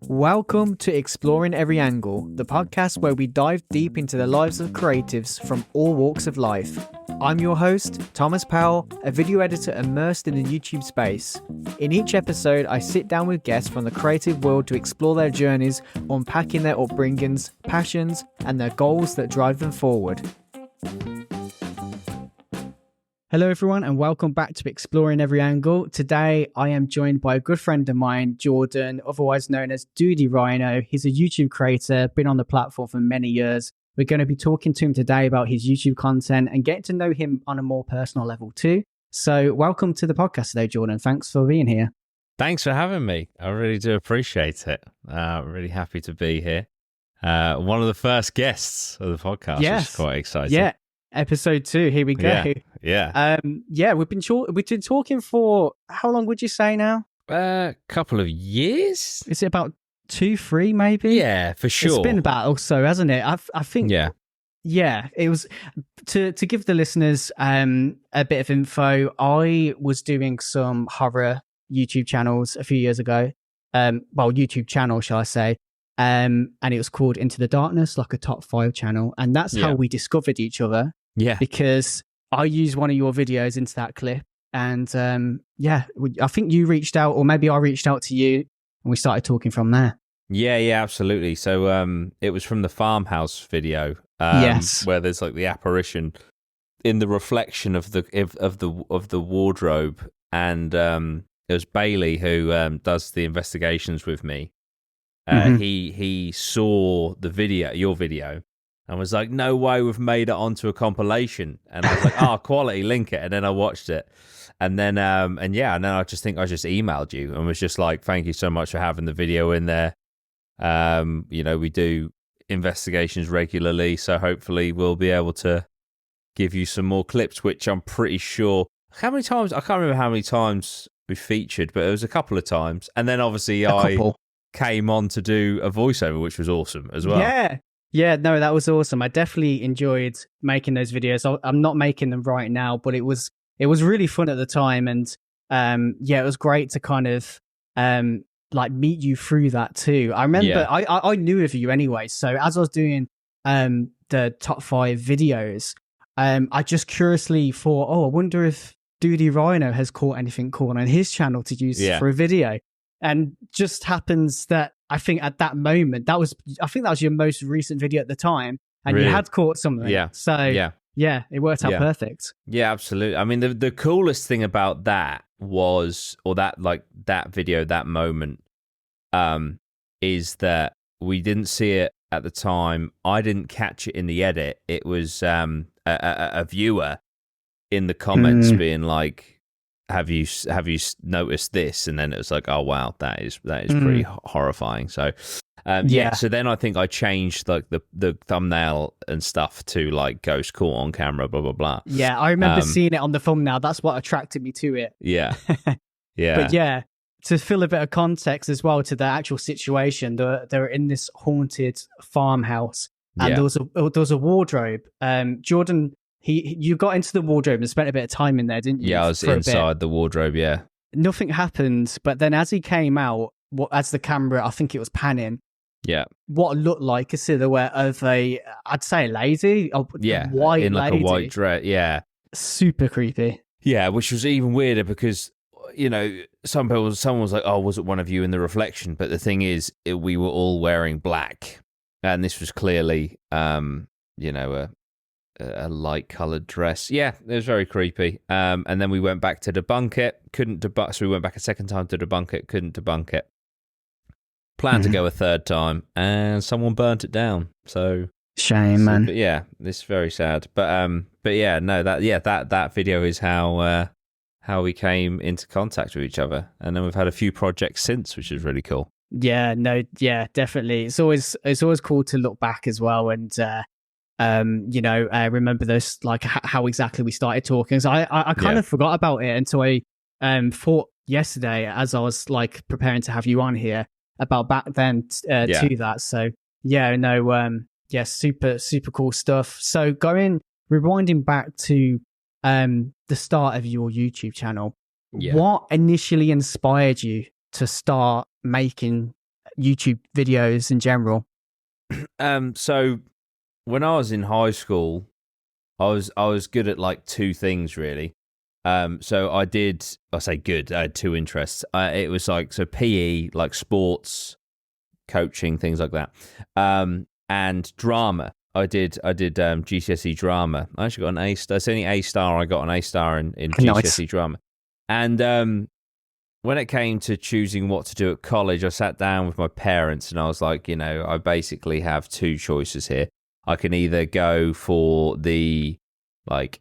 Welcome to Exploring Every Angle, the podcast where we dive deep into the lives of creatives from all walks of life. I'm your host, Thomas Powell, a video editor immersed in the YouTube space. In each episode, I sit down with guests from the creative world to explore their journeys, unpacking their upbringings, passions, and their goals that drive them forward. Hello everyone and welcome back to Exploring Every Angle. Today I am joined by a good friend of mine, Jordan, otherwise known as Dudey Rhino. He's a YouTube creator, been on the platform for many years. We're going to be talking to him today about his YouTube content and getting to know him on a more personal level too. So welcome to the podcast today, Jordan. Thanks for being here. Thanks for having me. I really do appreciate it. Really happy to be here. One of the first guests of the podcast, Yes. Which is quite exciting. Yeah. Episode 2, here we go. Yeah. We've been talking for how long would you say now? A couple of years? Is it about 2-3 maybe? Yeah, for sure. It's been about also, hasn't it? I think. Yeah, it was to give the listeners a bit of info. I was doing some horror YouTube channels a few years ago. YouTube channel, shall I say? And it was called Into the Darkness, like a top 5 channel, and that's how we discovered each other. Yeah, because I used one of your videos into that clip, and I think you reached out, or maybe I reached out to you, and we started talking from there. Yeah, absolutely. So it was from the farmhouse video, yes, where there's like the apparition in the reflection of the wardrobe, and it was Bailey who does the investigations with me. He saw the video, your video, and was like, "No way, we've made it onto a compilation." And I was like, quality, link it. And then I watched it, and then I just emailed you and was just like, "Thank you so much for having the video in there." We do investigations regularly, so hopefully we'll be able to give you some more clips. Which I'm pretty sure. How many times? I can't remember how many times we featured, but it was a couple of times. And then obviously I came on to do a voiceover, which was awesome as well. Yeah, no, that was awesome. I definitely enjoyed making those videos. I'm not making them right now, but it was really fun at the time, and it was great to kind of meet you through that too. I remember I knew of you anyway, so as I was doing the top 5 videos, I just curiously thought, I wonder if Dudey Rhino has caught anything cool on his channel to use for a video. And just happens that I think at that moment, that was your most recent video at the time, and you had caught something. Yeah. So it worked out perfect. Yeah, absolutely. I mean, the coolest thing about that was, or that video, that moment, is that we didn't see it at the time. I didn't catch it in the edit. It was a viewer in the comments being like, Have you noticed this? And then it was like, oh wow, that is pretty horrifying. So so then I think I changed like the thumbnail and stuff to like ghost caught on camera, blah blah blah. Yeah, I remember seeing it on the thumbnail. That's what attracted me to it. Yeah. But to fill a bit of context as well to the actual situation, they're in this haunted farmhouse, and there was a wardrobe. Jordan, you got into the wardrobe and spent a bit of time in there, didn't you? Yeah, I was inside the wardrobe, yeah. Nothing happened, but then as he came out, as the camera, I think it was panning, what looked like a silhouette of I'd say a lady, white in like lady. a white dress, super creepy. Yeah, which was even weirder because, someone was like, "Oh, was it one of you in the reflection?" But the thing is, we were all wearing black, and this was clearly, a light-coloured dress. Yeah, it was very creepy. And then we went back to debunk it. So we went back a second time to debunk it. Couldn't debunk it. Planned to go a third time, and someone burnt it down. So shame, man. But yeah, this is very sad. But yeah, no, that video is how we came into contact with each other, and then we've had a few projects since, which is really cool. Yeah, no, yeah, definitely. It's always cool to look back as well, and I remember this, like how exactly we started talking. So I kind of forgot about it until I thought yesterday as I was like preparing to have you on here about back then to that. So super, super cool stuff. So rewinding back to the start of your YouTube channel, what initially inspired you to start making YouTube videos in general? So when I was in high school, I was good at like two things really. So I say good, I had two interests. It was like, so PE, like sports, coaching, things like that. And drama. I did GCSE drama. I actually got an A star. It's the only A star I got, an A star in GCSE drama. And when it came to choosing what to do at college, I sat down with my parents and I was like, I basically have two choices here. I can either go for the like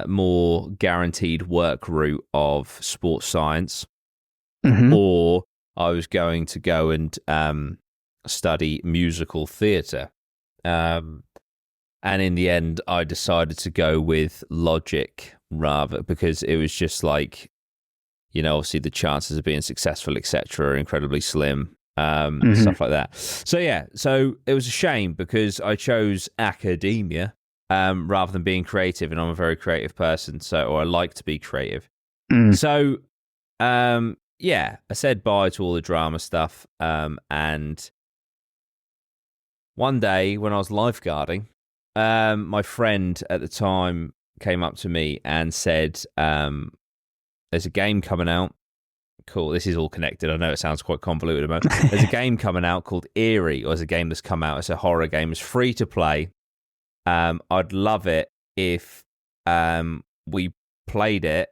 more guaranteed work route of sports science, or I was going to go and study musical theatre. And in the end, I decided to go with logic rather, because it was just like, obviously the chances of being successful, etc., are incredibly slim, stuff like that. So yeah, so it was a shame because I chose academia rather than being creative, and I'm a very creative person, or I like to be creative. So yeah, I said bye to all the drama stuff, and one day when I was lifeguarding, my friend at the time came up to me and said, there's a game coming out. Cool, this is all connected. I know it sounds quite convoluted, but there's a game coming out called Eerie, or there's a game that's come out. It's a horror game. It's free to play. I'd love it if we played it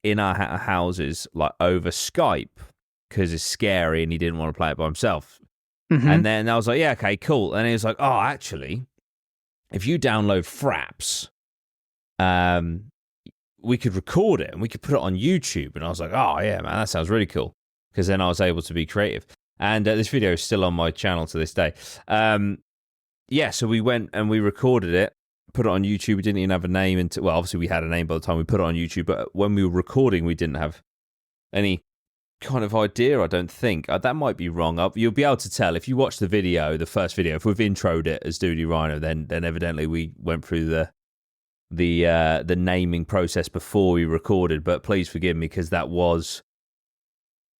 in our houses, like over Skype, because it's scary and he didn't want to play it by himself. And then I was like, yeah, okay, cool. And he was like, oh, actually, if you download Fraps, we could record it and we could put it on YouTube. And I was like, oh, yeah, man, that sounds really cool. Because then I was able to be creative. And this video is still on my channel to this day. Yeah, so we went and we recorded it, put it on YouTube. We didn't even have a name. Well, obviously we had a name by the time we put it on YouTube. But when we were recording, we didn't have any kind of idea, I don't think. That might be wrong. You'll be able to tell if you watch the video, the first video. If we've introed it as Dudey Rhino, then evidently we went through the naming process before we recorded. But please forgive me, because that was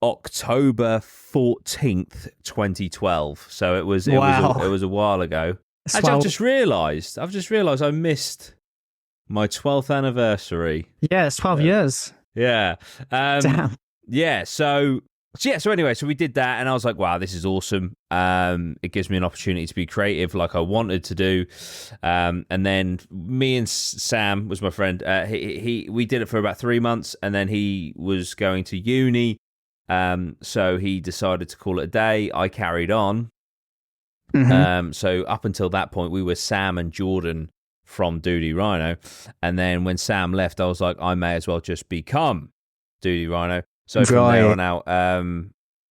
October 14th, 2012. So it was a while ago. Actually, I've just realised I missed my 12th anniversary. Yeah, it's 12 years. Yeah. Damn. Yeah, so anyway, so we did that, and I was like, wow, this is awesome. It gives me an opportunity to be creative like I wanted to do. And then me and Sam was my friend. We did it for about 3 months, and then he was going to uni. So he decided to call it a day. I carried on. So up until that point, we were Sam and Jordan from Dudey Rhino. And then when Sam left, I was like, I may as well just become Dudey Rhino. So from there on out,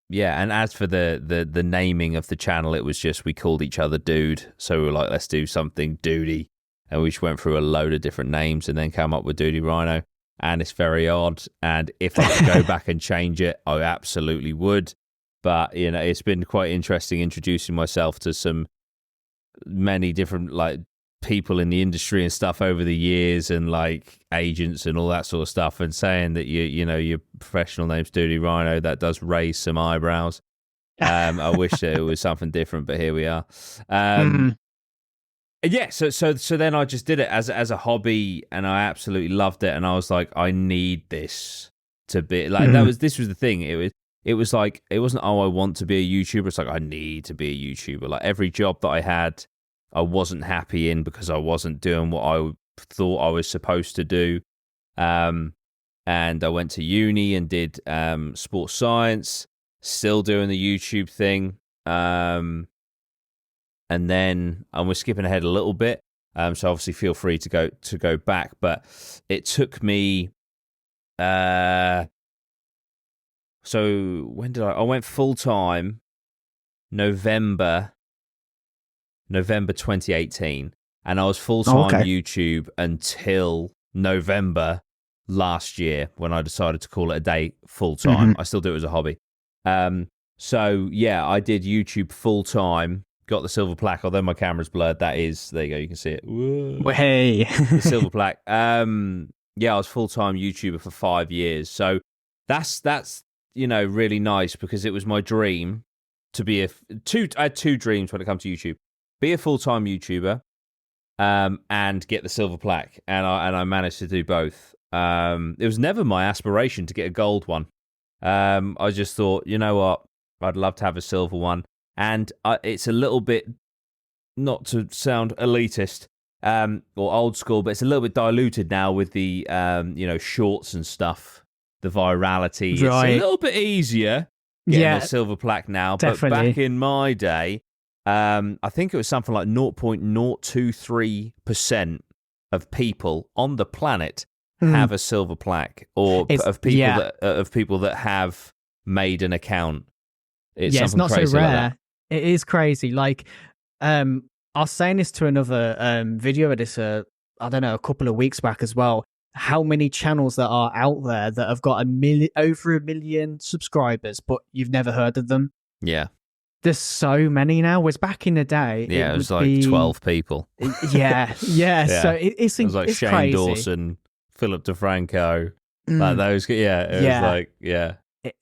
yeah. And as for the naming of the channel, it was just we called each other Dude. So we were like, let's do something Dudey, and we just went through a load of different names and then came up with Dudey Rhino. And it's very odd. And if I could go back and change it, I absolutely would. But it's been quite interesting introducing myself to many different like people in the industry and stuff over the years, and like agents and all that sort of stuff, and saying that your professional name's Dudey Rhino, that does raise some eyebrows. I wish that it was something different, but here we are. Yeah, so then I just did it as a hobby, and I absolutely loved it, and I was like, I need this to be like this was the thing. It was like, it wasn't, oh, I want to be a YouTuber. It's like, I need to be a YouTuber. Like every job that I had, I wasn't happy in because I wasn't doing what I thought I was supposed to do. And I went to uni and did sports science, still doing the YouTube thing. And then we're skipping ahead a little bit. So obviously feel free to go back. But it took me so when did I went full time November 2018, and I was full-time YouTube until November last year when I decided to call it a day full-time. I still do it as a hobby. So yeah, I did YouTube full-time, got the silver plaque, although my camera's blurred. That is, there you go, you can see it. Whoa. Hey. The silver plaque. Yeah, I was full-time YouTuber for 5 years. So that's really nice, because it was my dream to be I had two dreams when it comes to YouTube: be a full-time YouTuber, and get the silver plaque. And I managed to do both. It was never my aspiration to get a gold one. I just thought, you know what, I'd love to have a silver one. And it's a little bit, not to sound elitist or old school, but it's a little bit diluted now with the shorts and stuff, the virality. Right. It's a little bit easier getting a silver plaque now. Definitely. But back in my day, I think it was something like 0.023% of people on the planet have a silver plaque, or of people that have made an account. It's not so rare. Like it is crazy. Like, I was saying this to another video editor, I don't know, a couple of weeks back as well. How many channels that are out there that have got over 1 million subscribers, but you've never heard of them? Yeah. There's so many now. Whereas back in the day, it was like 12 people. Yeah. So it's like it's Shane crazy. Dawson, Philip DeFranco, like those. Yeah, it was like,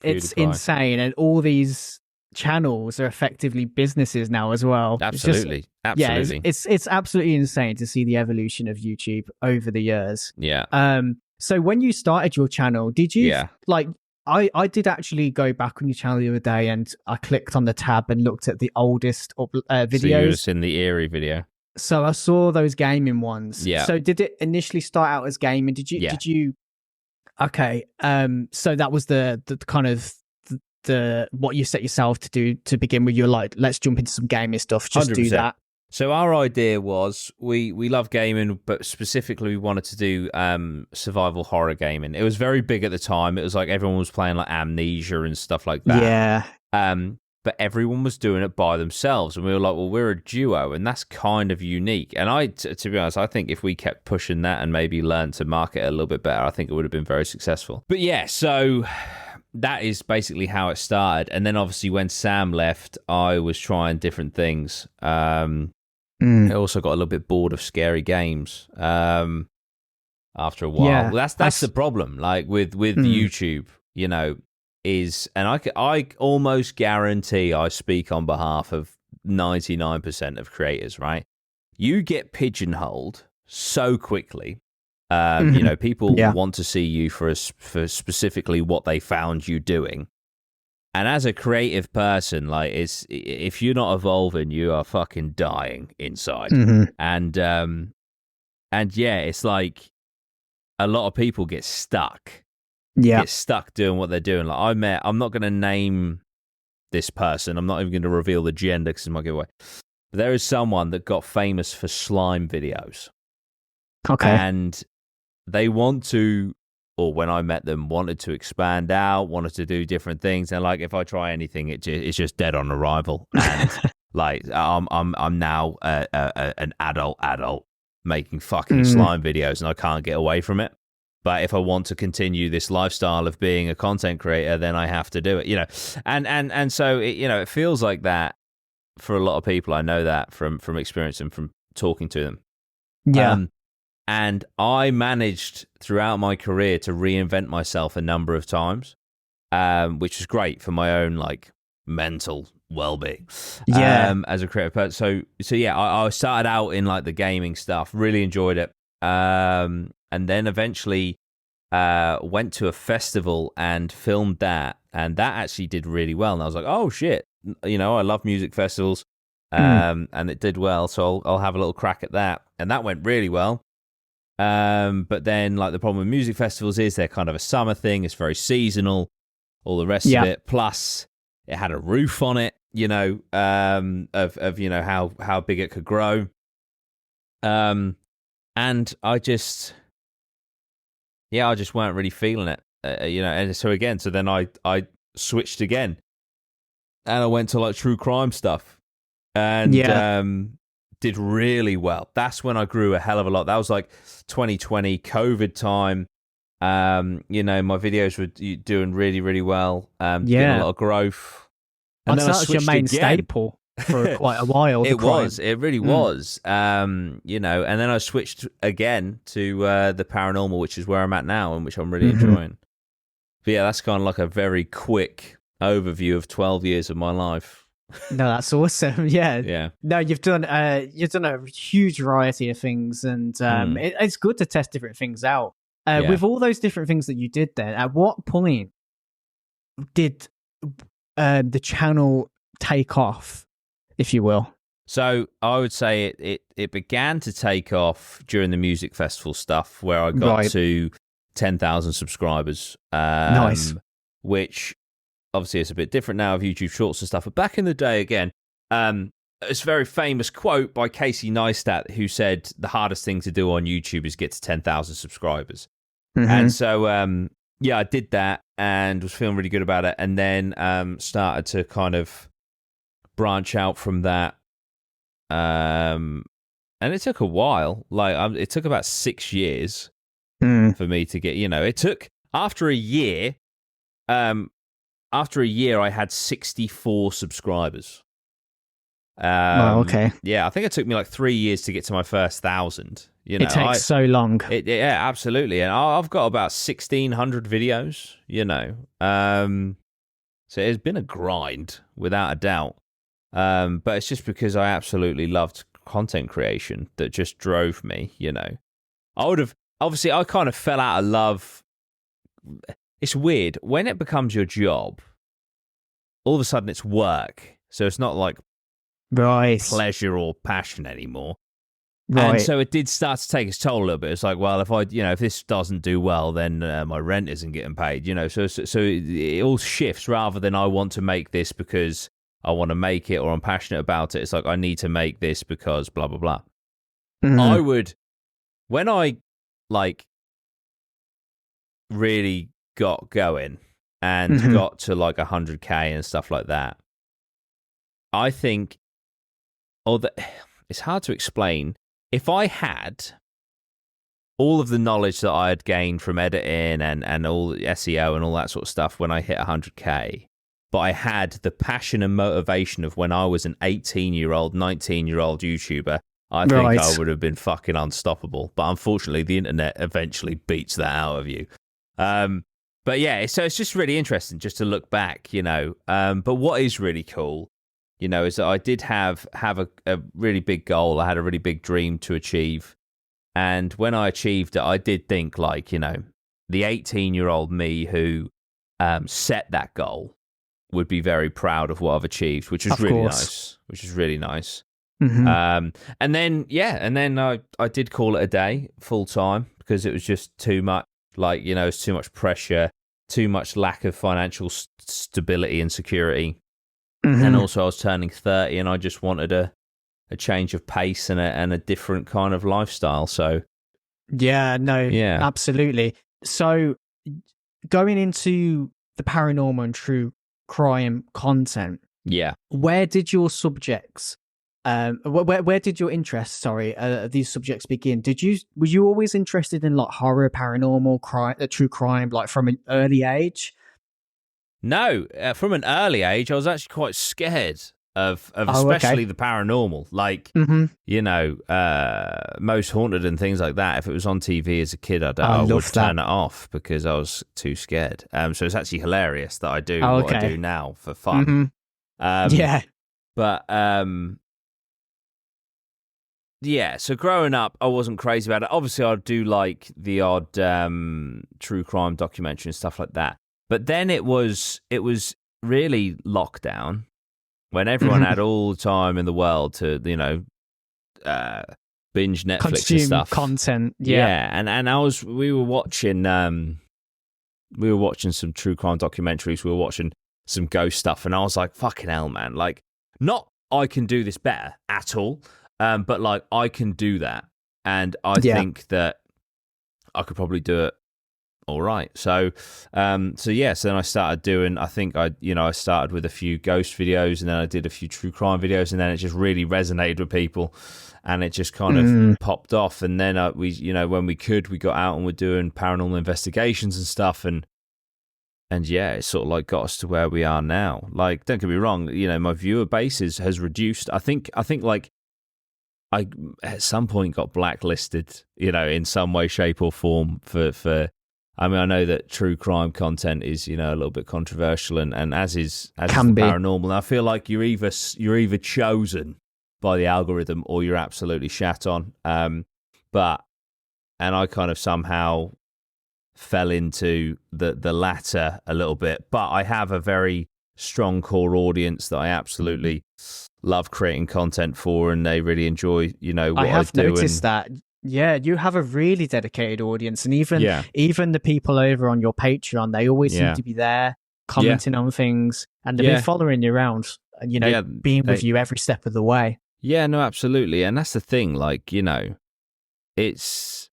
it's insane, and all these channels are effectively businesses now as well. Absolutely. It's absolutely insane to see the evolution of YouTube over the years. Yeah. So when you started your channel, did you like? I did actually go back on your channel the other day, and I clicked on the tab and looked at the oldest videos. So you was in the Eerie video. So I saw those gaming ones. Yeah. So did it initially start out as gaming? Did you? Okay. So that was the kind of the what you set yourself to do to begin with. You're like, let's jump into some gaming stuff. Just 100%. Do that. So our idea was we love gaming, but specifically we wanted to do survival horror gaming. It was very big at the time. It was like everyone was playing like Amnesia and stuff like that. Yeah. But everyone was doing it by themselves, and we were like, well, we're a duo, and that's kind of unique. And to be honest, I think if we kept pushing that and maybe learned to market it a little bit better, I think it would have been very successful. But yeah, so that is basically how it started. And then obviously when Sam left, I was trying different things. I also got a little bit bored of scary games after a while. Yeah, Well, that's the problem. Like with YouTube, you know, and I almost guarantee I speak on behalf of 99% of creators, right? You get pigeonholed so quickly. You know, people want to see you for specifically what they found you doing. And as a creative person, like, if you're not evolving, you are fucking dying inside. And yeah, it's like a lot of people get stuck. Get stuck doing what they're doing. Like I'm not going to name this person. I'm not even going to reveal the gender because it might give away. But there is someone that got famous for slime videos. Okay. And they want to, or when I met them, wanted to expand out, wanted to do different things. And like, if I try anything, it's just dead on arrival. And like, I'm now an adult making fucking slime videos, and I can't get away from it. But if I want to continue this lifestyle of being a content creator, then I have to do it, you know. And so it feels like that for a lot of people. I know that from experience and from talking to them. Yeah. And I managed throughout my career to reinvent myself a number of times, which was great for my own like mental well-being. As a creative person. So yeah, I started out in like the gaming stuff, really enjoyed it. And then eventually went to a festival and filmed that, and that actually did really well. And I was like, oh shit, I love music festivals, and it did well, so I'll have a little crack at that, and that went really well. But then, like, the problem with music festivals is they're kind of a summer thing. It's very seasonal, all the rest of it. Plus, it had a roof on it, of how big it could grow. And I just weren't really feeling it, And so then I switched again, and I went to like true crime stuff, and did really well. That's when I grew a hell of a lot. That was like 2020 COVID time. My videos were doing really, really well. Getting a lot of growth. And then that was your main staple for quite a while. It really was. And then I switched again to the Paranormal, which is where I'm at now, and which I'm really enjoying. But yeah, that's kind of like a very quick overview of 12 years of my life. No, that's awesome. Yeah. Yeah. No, you've done a huge variety of things, and it's good to test different things out. With all those different things that you did there, at what point did the channel take off, if you will? So I would say it began to take off during the music festival stuff, where I got to 10,000 subscribers. Nice. Which obviously is a bit different now of YouTube Shorts and stuff. But back in the day, again, it's a very famous quote by Casey Neistat, who said the hardest thing to do on YouTube is get to 10,000 subscribers. And so, I did that and was feeling really good about it. And then started to kind of branch out from that. And it took a while. Like, it took about 6 years for me to get, it took, after a year, I had 64 subscribers. Okay. Yeah, I think it took me like 3 years to get to my first 1,000. It takes so long. Yeah, absolutely. And I've got about 1,600 videos, So it's been a grind, without a doubt. But it's just because I absolutely loved content creation that just drove me, I would have, obviously, I kind of fell out of love. It's weird. When it becomes your job, all of a sudden it's work. So it's not like pleasure or passion anymore. Right. And so it did start to take its toll a little bit. It's like, well, if this doesn't do well, then my rent isn't getting paid, So it all shifts, rather than I want to make this because I want to make it or I'm passionate about it. It's like, I need to make this because blah, blah, blah. I would, when I really got going and got to like 100K and stuff like that, I think, it's hard to explain. If I had all of the knowledge that I had gained from editing and all the SEO and all that sort of stuff when I hit 100K, but I had the passion and motivation of when I was an 18-year-old, 19-year-old YouTuber, I think I would have been fucking unstoppable. But unfortunately, the internet eventually beats that out of you. But yeah, so it's just really interesting just to look back, But what is really cool, is that I did have a really big goal. I had a really big dream to achieve. And when I achieved it, I did think the 18-year-old me who set that goal would be very proud of what I've achieved, which is really nice. And then I did call it a day full time because it was just too much. It's too much pressure, too much lack of financial stability and security. And also I was turning 30 and I just wanted a change of pace and a different kind of lifestyle. So absolutely. So going into the paranormal and true crime content, where did your subjects where did your interest these subjects begin? Were you always interested in like horror, paranormal, crime, true crime, like from an early age? No, from an early age I was actually quite scared of especially the paranormal, Most Haunted and things like that. If it was on TV as a kid, I would turn it off because I was too scared. So it's actually hilarious that I do what I do now for fun. But so growing up, I wasn't crazy about it. Obviously, I do like the odd true crime documentary and stuff like that. But then it was really lockdown when everyone had all the time in the world to, binge Netflix consume and stuff. Content. And we were watching some true crime documentaries. We were watching some ghost stuff, and I was like, fucking hell, man. Like, not I can do this better at all. But like I can do that, and I think that I could probably do it all right. So then I started doing. I think I started with a few ghost videos, and then I did a few true crime videos, and then it just really resonated with people, and it just kind of popped off. And then when we got out and we're doing paranormal investigations and stuff, and it sort of like got us to where we are now. Like, don't get me wrong, my viewer base has reduced. I think like. I at some point got blacklisted, in some way, shape, or form for I mean, I know that true crime content is, a little bit controversial, and as is Can be. paranormal. And I feel like you're either chosen by the algorithm or you're absolutely shat on. And I kind of somehow fell into the latter a little bit, but I have a very strong core audience that I absolutely love creating content for, and they really enjoy, what I do. I have noticed that. Yeah, you have a really dedicated audience, and even the people over on your Patreon, they always seem to be there commenting on things, and they've been following you around, being with you every step of the way. Yeah, no, absolutely, and that's the thing. Like, it's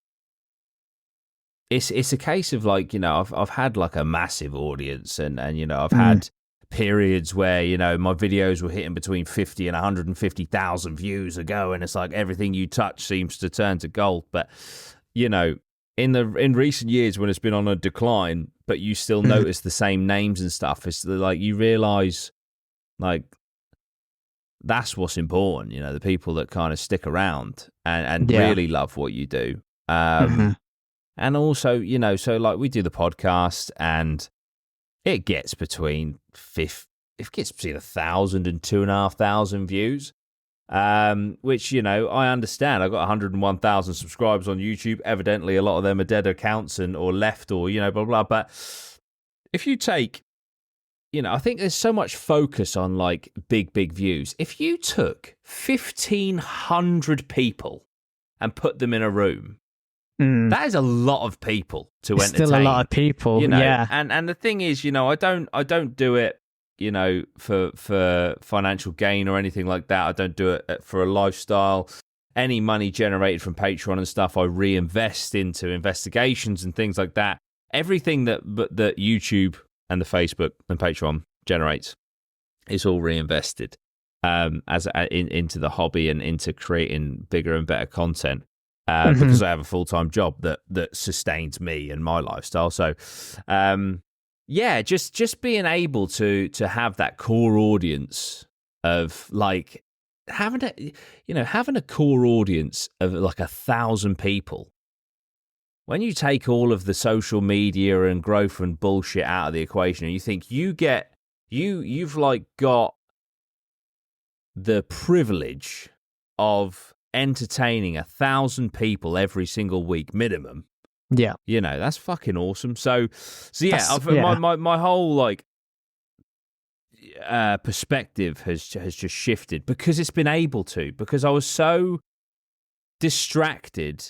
a case of like, I've had like a massive audience, and I've had periods where my videos were hitting between 50 and 150,000 views ago, and it's like everything you touch seems to turn to gold. But in recent years when it's been on a decline, but you still notice the same names and stuff, it's like you realize like that's what's important. The people that kind of stick around and really love what you do. And also, so like we do the podcast, and it gets between 1,000 and 2,500 views, which, I understand. I've got 101,000 subscribers on YouTube. Evidently, a lot of them are dead accounts or left or, blah, blah. But if you take, I think there's so much focus on like big views. If you took 1,500 people and put them in a room, that is a lot of people to entertain. Still a lot of people, yeah. And the thing is, I don't do it, for financial gain or anything like that. I don't do it for a lifestyle. Any money generated from Patreon and stuff, I reinvest into investigations and things like that. Everything that YouTube and the Facebook and Patreon generates is all reinvested into the hobby and into creating bigger and better content. Because I have a full-time job that sustains me and my lifestyle. So, just being able to have that core audience of like having a core audience of like 1,000 people. When you take all of the social media and growth and bullshit out of the equation, and you think you've like got the privilege of entertaining 1,000 people every single week minimum. Yeah, that's fucking awesome. So my whole like perspective has just shifted because it's been able to. Because I was so distracted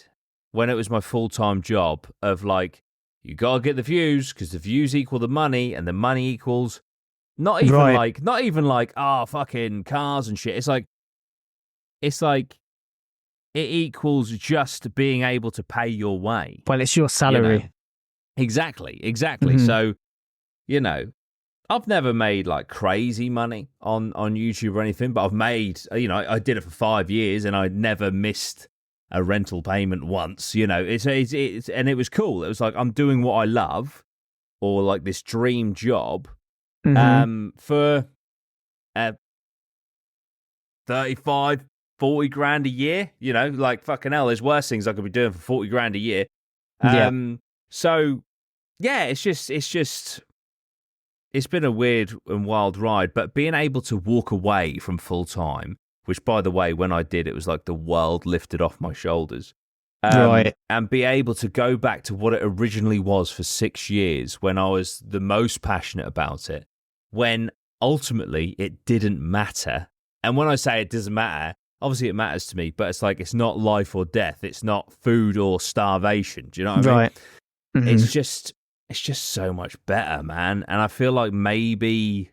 when it was my full-time job of like, you gotta get the views because the views equal the money, and the money equals not even like fucking cars and shit. It's like. It equals just being able to pay your way. Well, it's your salary. Exactly. So, I've never made like crazy money on YouTube or anything, but I've made, I did it for 5 years and I never missed a rental payment once. It's and it was cool. It was like I'm doing what I love, or like this dream job, for 35. 40 grand a year, like fucking hell, there's worse things I could be doing for 40 grand a year. So yeah, it's been a weird and wild ride, but being able to walk away from full time, which by the way, when I did, it was like the world lifted off my shoulders. And be able to go back to what it originally was for 6 years when I was the most passionate about it, when ultimately it didn't matter. And when I say it doesn't matter, obviously it matters to me, but it's like, it's not life or death. It's not food or starvation. Do you know what I mean? It's just so much better, man. And I feel like maybe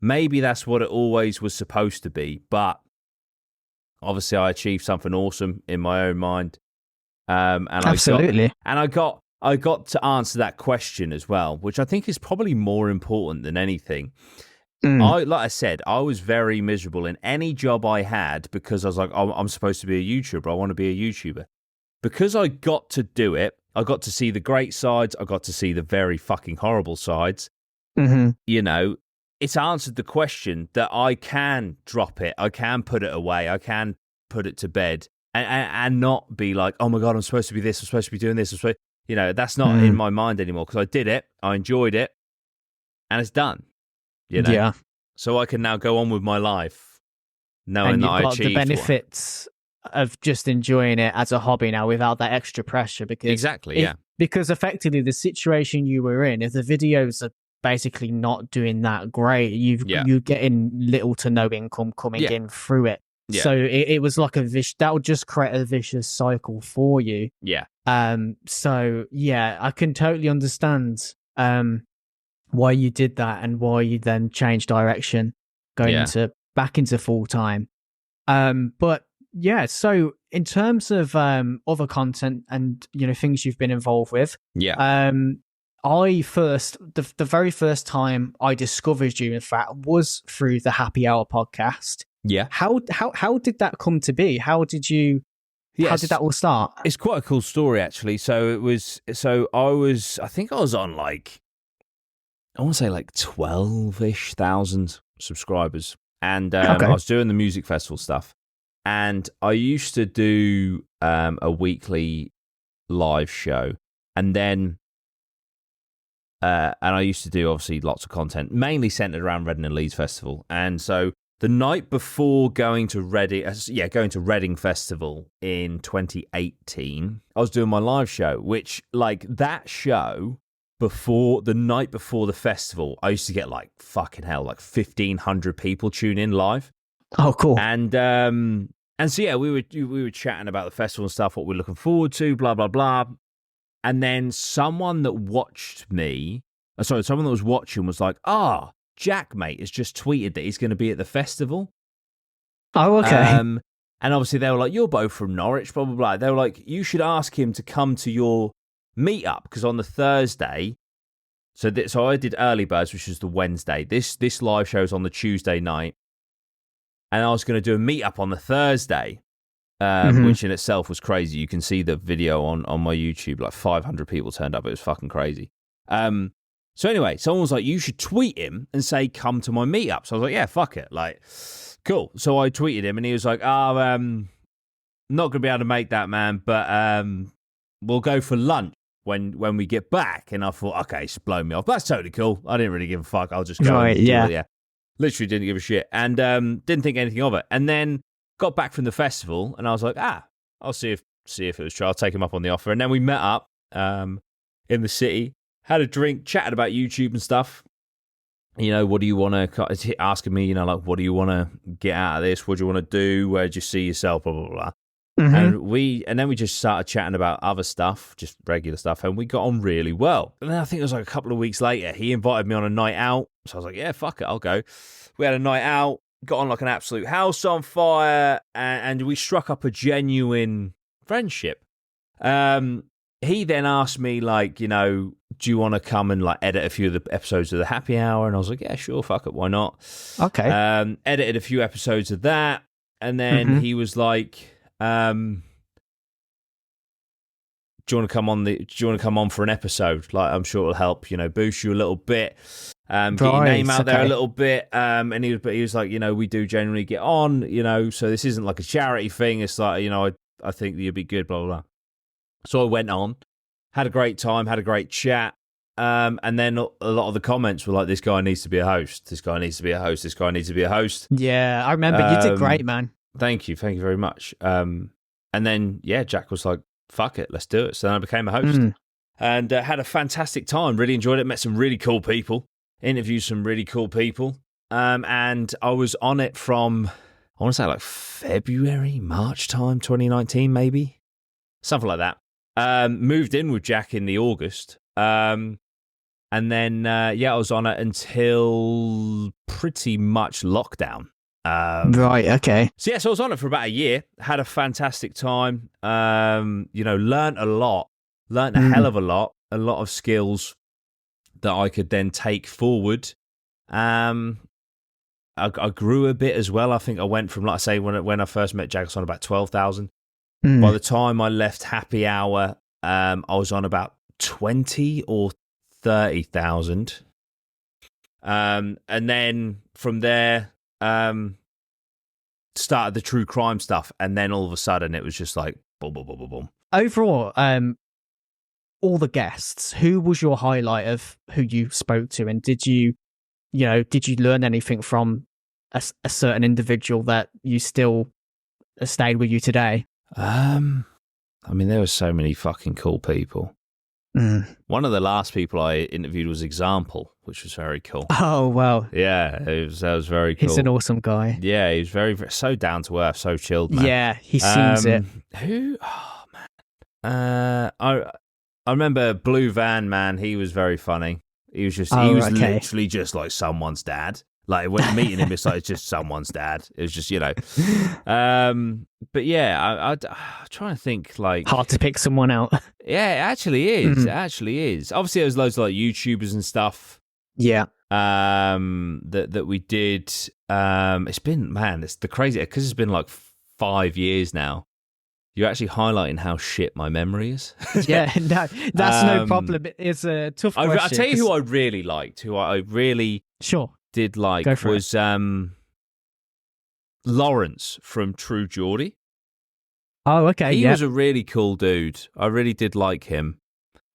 that's what it always was supposed to be. But obviously I achieved something awesome in my own mind. Absolutely. I got to answer that question as well, which I think is probably more important than anything. Like I said, I was very miserable in any job I had because I was like, I'm supposed to be a YouTuber. I want to be a YouTuber. Because I got to do it, I got to see the great sides. I got to see the very fucking horrible sides. It's answered the question that I can drop it. I can put it away. I can put it to bed and not be like, oh my God, I'm supposed to be this. I'm supposed to be doing this. that's not in my mind anymore because I did it, I enjoyed it, and it's done. Yeah. So I can now go on with my life, knowing And that you've I got achieved the benefits of just enjoying it as a hobby now without that extra pressure. Because exactly, yeah. Because effectively the situation you were in, if the videos are basically not doing that great, you're getting little to no income coming in through it. Yeah. So it was like that would just create a vicious cycle for you. Yeah. So yeah, I can totally understand why you did that and why you then changed direction going back into full time. But yeah, so in terms of other content and things you've been involved with, the very first time I discovered you, in fact, was through the Happy Hour podcast. Yeah. How did that come to be? How did that all start? It's quite a cool story actually. I think I was on I want to say 12-ish thousand subscribers, and I was doing the music festival stuff, and I used to do a weekly live show, and then and I used to do obviously lots of content, mainly centered around Reading and Leeds Festival, and so the night before going to Reading Festival in 2018, I was doing my live show, which that show. The night before the festival, I used to get fucking hell, 1,500 people tune in live. Oh, cool. And so yeah, we were chatting about the festival and stuff, what we're looking forward to, blah blah blah. And then someone that was watching was like, JaackMaate has just tweeted that he's going to be at the festival. Oh, okay. And obviously they were like, you're both from Norwich, blah blah blah. They were like, you should ask him to come to your meet up, because on the Thursday, so I did Early Birds, which was the Wednesday. This live show is on the Tuesday night, and I was going to do a meet up on the Thursday, which in itself was crazy. You can see the video on my YouTube. 500 people turned up. It was fucking crazy. So anyway, someone was like, you should tweet him and say, come to my meet up. So I was like, yeah, fuck it, cool. So I tweeted him, and he was like, not going to be able to make that, man, but we'll go for lunch when we get back. And I thought, okay, just blow me off. That's totally cool. I didn't really give a fuck. I'll just go. Right, yeah. Yeah. Literally didn't give a shit. And didn't think anything of it. And then got back from the festival, and I was like, I'll see if it was true. I'll take him up on the offer. And then we met up in the city, had a drink, chatted about YouTube and stuff. What do you want to, asking me, what do you want to get out of this? What do you want to do? Where do you see yourself? Blah, blah, blah. Mm-hmm. And then we just started chatting about other stuff, just regular stuff, and we got on really well. And then I think it was a couple of weeks later, he invited me on a night out. So I was like, yeah, fuck it, I'll go. We had a night out, got on an absolute house on fire, and we struck up a genuine friendship. He then asked me, do you want to come and edit a few of the episodes of the Happy Hour? And I was like, yeah, sure, fuck it, why not? Okay. Edited a few episodes of that, and then he was like, do you want to come on for an episode? I'm sure it'll help, boost you a little bit, get your name out there a little bit. And he was like, we do generally get on, so this isn't a charity thing. It's I think that you'd be good, blah, blah, blah. So I went on, had a great time, had a great chat. And then a lot of the comments were like, this guy needs to be a host. This guy needs to be a host. This guy needs to be a host. Yeah, I remember. You did great, man. Thank you very much. And then Jack was like, fuck it, let's do it. So then I became a host and had a fantastic time. Really enjoyed it. Met some really cool people. Interviewed some really cool people. And I was on it from, I want to say February, March time, 2019 maybe, something like that. Moved in with Jack in the August. And then I was on it until pretty much lockdown. Right, okay. So I was on it for about a year, had a fantastic time, learned a lot, learned a hell of a lot of skills that I could then take forward. I grew a bit as well. I think I went from, when I first met Jack, I was on about 12,000. By the time I left Happy Hour, I was on about 20 or 30,000. And then from there, started the true crime stuff, and then all of a sudden it was just boom, boom, boom, boom, boom. Overall, all the guests, who was your highlight of who you spoke to, and did you learn anything from a certain individual that you still stayed with you today? I mean, there were so many fucking cool people. One of the last people I interviewed was Example, which was very cool. Oh, wow. Yeah, that was very cool. He's an awesome guy. Yeah, he was very, very so down to earth, so chilled, man. Yeah, he seems it. Who? Oh, man. I remember Blue Van Man. He was very funny. He was literally just like someone's dad. Like when meeting him, it's like it's just someone's dad. It was just, but yeah, I'm trying to think. Like, hard to pick someone out. Yeah, it actually is. It actually is. Obviously, there's loads of like YouTubers and stuff. Yeah. That we did. It's been, man, it's the crazy, because it's been like 5 years now. You're actually highlighting how shit my memory is. Yeah, no, that's no problem. It's a tough question. I'll tell you who I really liked, who I really did like, was Lawrence from True Geordie. Oh, okay. He was a really cool dude. I really did like him.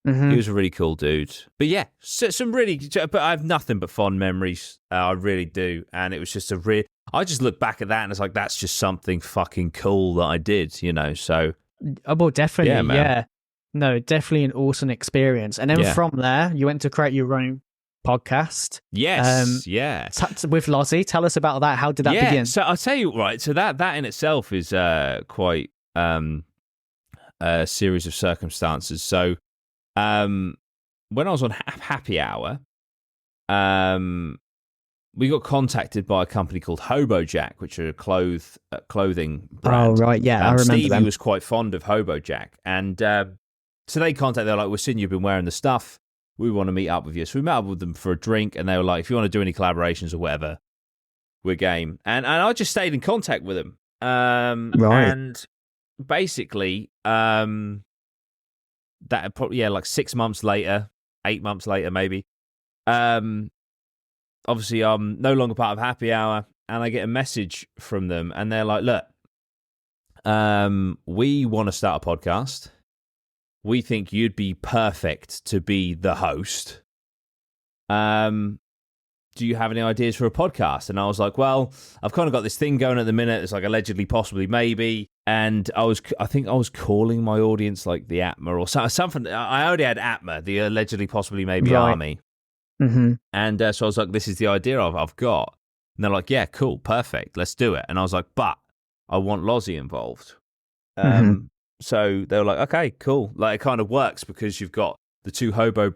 He was a really cool dude. But yeah, but I have nothing but fond memories. I really do. And it was just I just look back at that and it's like, that's just something fucking cool that I did, so. Well, definitely. Yeah, man. Yeah. No, definitely an awesome experience. And then from there, you went to create your own podcast. Yes, with Lozzie. Tell us about that. How did that begin? So I'll tell you, right, so that in itself is quite a series of circumstances. So when I was on Happy Hour, we got contacted by a company called HoboJack, which are a clothing brand. Oh, right, yeah, I remember Stevie them. was quite fond of HoboJack, and so they contacted. They're like, "We've seen you've been wearing the stuff. We want to meet up with you." So we met up with them for a drink, and they were like, "If you want to do any collaborations or whatever, we're game." And I just stayed in contact with them. Right. And basically, that probably, like 6 months later, 8 months later, maybe. Obviously, I'm no longer part of Happy Hour, and I get a message from them, and they're like, "Look, we want to start a podcast. We think you'd be perfect to be the host. Do you have any ideas for a podcast?" And I was like, "Well, I've kind of got this thing going at the minute. It's like allegedly, possibly, maybe." And I think I was calling my audience like the APMA or something. I already had APMA, the allegedly, possibly, maybe army. And so I was like, "This is the idea I've got." And they're like, "Yeah, cool, perfect, let's do it." And I was like, "But I want Lozzie involved." So they were like, "Okay, cool." Like, it kind of works because you've got the two Hobo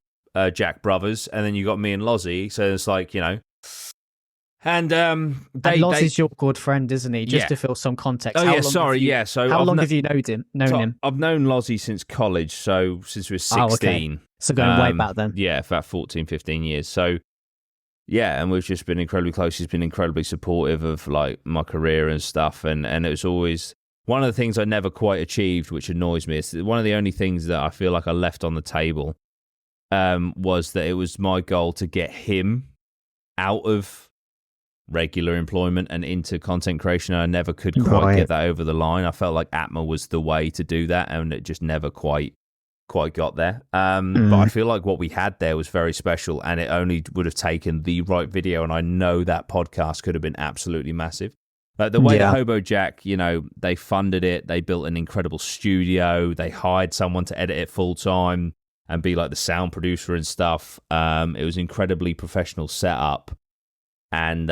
Jack brothers, and then you got me and Lozzie. So it's like, and Lozzie's your good friend, isn't he? Just to fill some context. Oh, yeah, sorry, yeah. So how long have you known him? I've known Lozzie since college, so since we were 16. Oh, okay. So going way back then. Yeah, for about 14, 15 years. So, yeah, and we've just been incredibly close. He's been incredibly supportive of, like, my career and stuff, and it was always one of the things I never quite achieved, which annoys me. It's one of the only things that I feel like I left on the table, was that it was my goal to get him out of regular employment and into content creation, and I never could quite get that over the line. I felt like APMA was the way to do that, and it just never quite got there. But I feel like what we had there was very special, and it only would have taken the right video, and I know that podcast could have been absolutely massive. Like the way that HoboJack, they funded it, they built an incredible studio, they hired someone to edit it full time and be like the sound producer and stuff. It was incredibly professional setup. And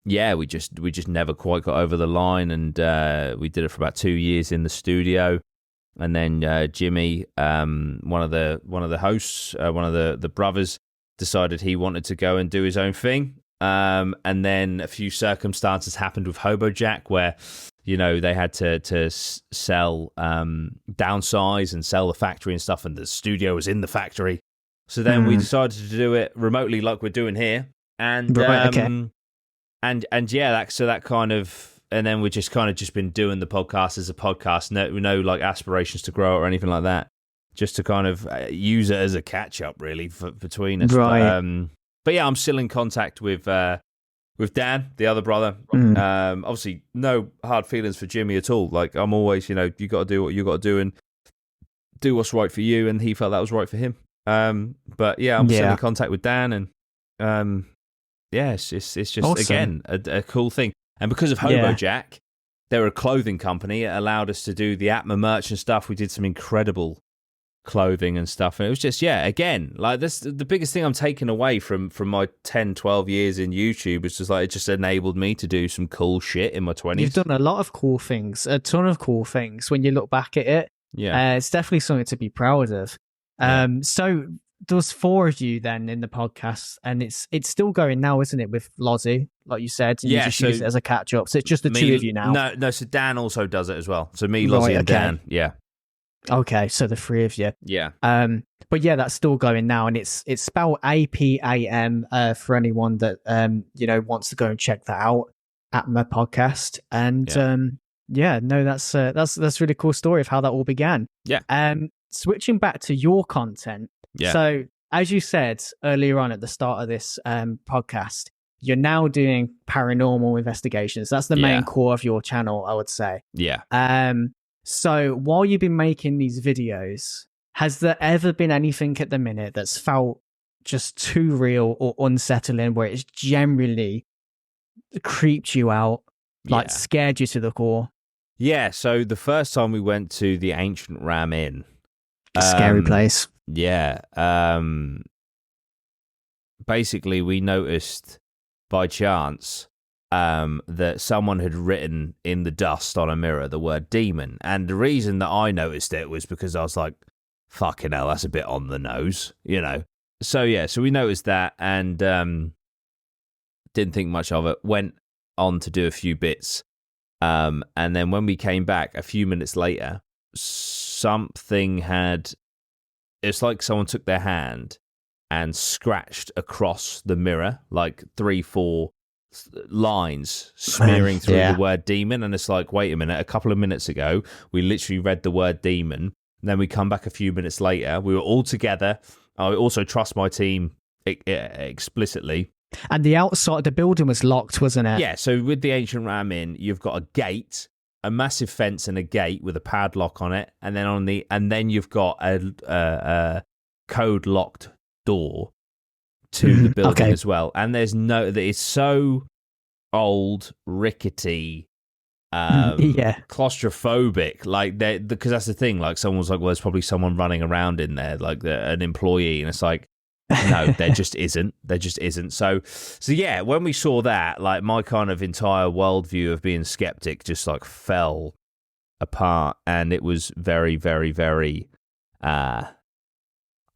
we just never quite got over the line, and we did it for about 2 years in the studio, and then Jimmy, one of the hosts, one of the brothers, decided he wanted to go and do his own thing, and then a few circumstances happened with HoboJack where they had to sell, downsize and sell the factory and stuff, and the studio was in the factory, so then we decided to do it remotely like we're doing here. And that kind of, and then we've just been doing the podcast as a podcast. No like aspirations to grow or anything like that. Just to kind of use it as a catch up, really, between us. Right. But yeah, I'm still in contact with Dan, the other brother. Obviously, no hard feelings for Jimmy at all. Like, I'm always, you got to do what you got to do, and do what's right for you, and he felt that was right for him. But yeah, I'm still in contact with Dan, and it's just awesome. Again a cool thing. And because of Hobo Jack, they're a clothing company. It allowed us to do the APMA merch and stuff. We did some incredible clothing and stuff, and it was just again, like, this the biggest thing I'm taking away from my 10-12 years in YouTube is just like, it just enabled me to do some cool shit in my 20s. You've done a lot of cool things, a ton of cool things when you look back at it. It's definitely something to be proud of. So there's 4 of you then in the podcast, and it's still going now, isn't it, with Lozzie, like you said? And you just use it as a catch up. So it's just the 2 of you now. No, so Dan also does it as well. So me, Lozzie, and Dan. Okay, so the 3 of you. Yeah. But yeah, that's still going now, and it's spelled APAM for anyone that wants to go and check that out at my podcast. And that's a really cool story of how that all began. Yeah. Switching back to your content. Yeah. So as you said earlier on at the start of this podcast, you're now doing paranormal investigations. That's the main core of your channel, I would say. Yeah. So while you've been making these videos, has there ever been anything at the minute that's felt just too real or unsettling, where it's generally creeped you out, like scared you to the core? Yeah, so the first time we went to the Ancient Ram Inn. Scary place. Yeah. Basically, we noticed by chance that someone had written in the dust on a mirror the word demon. And the reason that I noticed it was because I was like, fucking hell, that's a bit on the nose, So we noticed that, and didn't think much of it. Went on to do a few bits. And then when we came back a few minutes later, it's like someone took their hand and scratched across the mirror, like 3-4 lines smearing through the word demon. And it's like, wait a minute, a couple of minutes ago, we literally read the word demon. And then we come back a few minutes later, we were all together. I also trust my team explicitly. And the outside of the building was locked, wasn't it? Yeah, so with the Ancient Ram Inn, you've got a gate, a massive fence and a gate with a padlock on it, and then you've got a code locked door to the building as well. And it's so old, rickety, claustrophobic, like, because that's the thing, like, someone was like, well, there's probably someone running around in there, like an employee, and it's like, no, there just isn't. So yeah, when we saw that, like, my kind of entire worldview of being skeptic just like fell apart, and it was very, very, very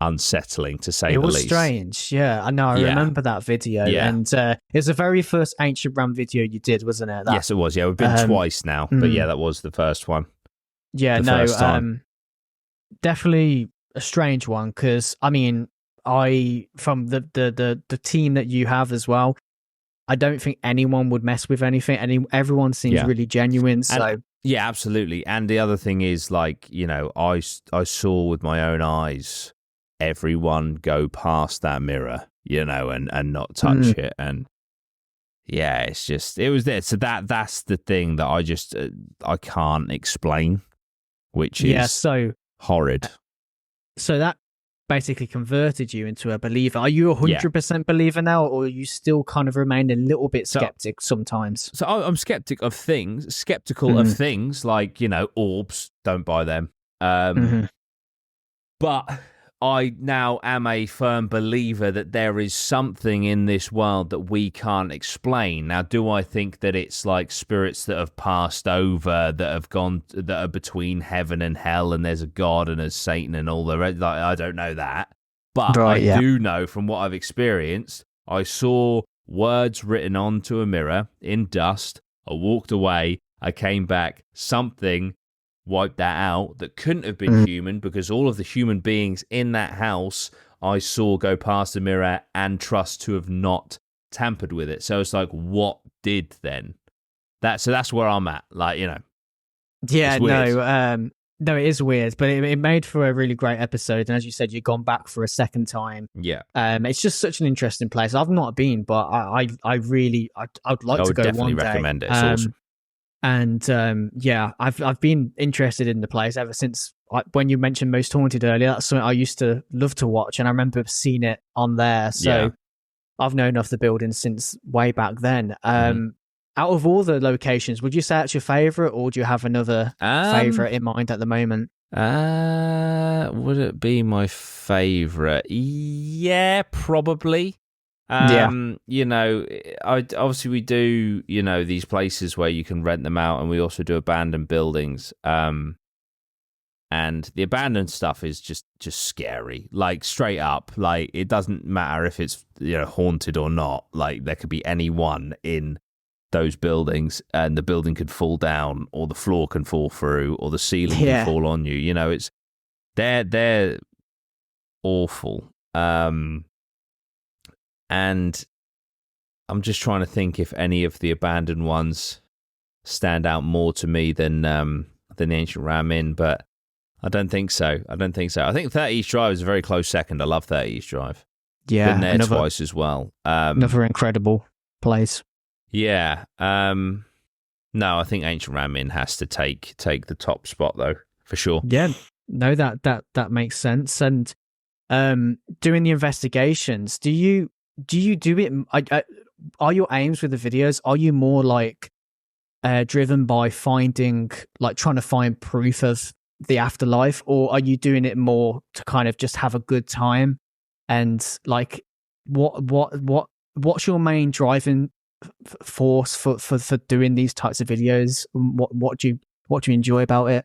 unsettling, to say the least. It was strange. Yeah, I know. I remember that video, and it was the very first Ancient Ram video you did, wasn't it? Yes, it was. Yeah, we've been twice now, but yeah, that was the first one. Yeah, definitely a strange one, because I mean, from the team that you have as well, I don't think anyone would mess with anything. Everyone seems really genuine. So yeah, absolutely. And the other thing is, like, I saw with my own eyes everyone go past that mirror, and not touch it. And yeah, it was there. So that's the thing that I just I can't explain, which is so horrid. So that basically converted you into a believer. Are you 100% believer now, or you still kind of remain a little bit skeptic sometimes? So I'm skeptical of things like, orbs, don't buy them. But I now am a firm believer that there is something in this world that we can't explain. Now, do I think that it's like spirits that have passed over, that are between heaven and hell, and there's a God and there's Satan and all the rest? Like, I don't know that. But do know from what I've experienced, I saw words written onto a mirror in dust. I walked away. I came back. Something wiped that out that couldn't have been human, because all of the human beings in that house I saw go past the mirror and trust to have not tampered with it. So it's like, what did then? So that's where I'm at. Like, Yeah, no, it is weird, but it made for a really great episode. And as you said, you've gone back for a second time. Yeah. It's just such an interesting place. I've not been, but I'd like to go one day. I would definitely recommend it. It's awesome. And yeah, I've been interested in the place ever since. When you mentioned Most Haunted earlier, that's something I used to love to watch, and I remember seeing it on there. So I've known of the building since way back then. Out of all the locations, would you say it's your favorite, or do you have another favorite in mind at the moment? Would it be my favorite? Yeah, probably. You know, obviously we do, you know, these places where you can rent them out, and we also do abandoned buildings. And the abandoned stuff is just scary, like straight up. Like, it doesn't matter if it's, you know, haunted or not. Like, there could be anyone in those buildings, and the building could fall down, or the floor can fall through, or the ceiling can fall on you. You know, it's they're awful. And I'm just trying to think if any of the abandoned ones stand out more to me than the Ancient Ram Inn, but I don't think so. I think 30 East Drive is a very close second. I love 30 East Drive. Yeah, been there twice as well. Another incredible place. Yeah. No, I think Ancient Ram Inn has to take the top spot though, for sure. Yeah, no, that makes sense. And doing the investigations, do you do it? Are your aims with the videos? Are you more like driven by trying to find proof of the afterlife, or are you doing it more to kind of just have a good time? And like, what's your main driving force for doing these types of videos? What do you enjoy about it?